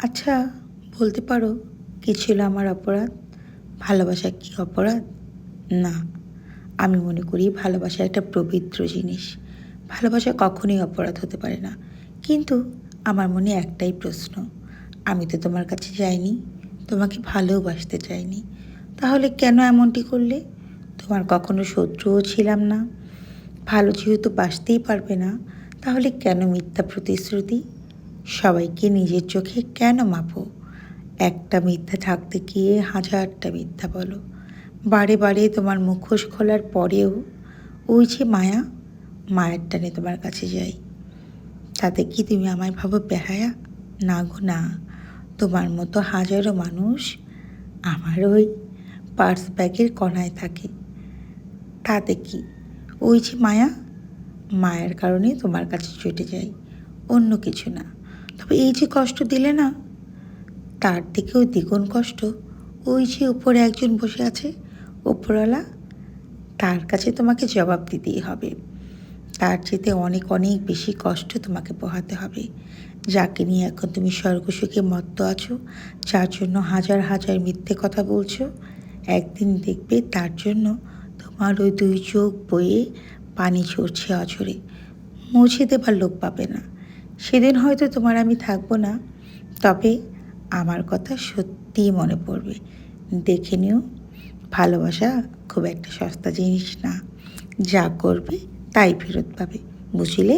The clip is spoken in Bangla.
আচ্ছা, বলতে পারো কি ছিল আমার অপরাধ? ভালোবাসা কি অপরাধ? না, আমি মনে করি ভালোবাসা একটা পবিত্র জিনিস। ভালোবাসা কখনোই অপরাধ হতে পারে না। কিন্তু আমার মনে একটাই প্রশ্ন, আমি তো তোমার কাছে যাইনি, তোমাকে ভালোবাসতে চাইনি। তাহলে কেন এমনটি করলে? তোমার কখনো শত্রুও ছিলাম না। ভালো যেহেতু বাসতেই পারবে না, তাহলে কেন মিথ্যা প্রতিশ্রুতি? সবাইকে নিজের চোখে কেন মাপো? একটা মিথ্যা ঢাকতে গিয়ে হাজারটা মিথ্যা বলো। বারে বারে তোমার মুখোশ খোলার পরেও ওই যে মায়া, মায়ের টানে তোমার কাছে যাই। তাতে কি তুমি আমায় ভাবো বেহায়া? না গো না, তোমার মতো হাজারো মানুষ আমার ওই পার্স ব্যাগের কণায় থাকে। তাতে কি? ওই যে মায়া, মায়ের কারণে তোমার কাছে ছুটে যাই, অন্য কিছু না। তবে এই যে কষ্ট দিলে না, তার থেকেও দ্বিগুণ কষ্ট ওই যে উপরে একজন বসে আছে, ওপরওয়ালা, তার কাছে তোমাকে জবাব দিতেই হবে। তার চেয়ে অনেক অনেক বেশি কষ্ট তোমাকে পোহাতে হবে। যাকে নিয়ে এখন তুমি স্বর্গসুখে মত্ত আছো, যার জন্য হাজার হাজার মিথ্যে কথা বলছো, একদিন দেখবে তার জন্য তোমার ওই দুই চোখ বয়ে পানি ঝরছে অঝরে, মুছে দেবার লোক পাবে না। সেদিন হয়তো তোমার আমি থাকবো না, তবে আমার কথা সত্যিই মনে পড়বে। দেখে নিও, ভালোবাসা খুব একটা সস্তা জিনিস না। যা করবে তাই ফেরত পাবে, বুঝলে?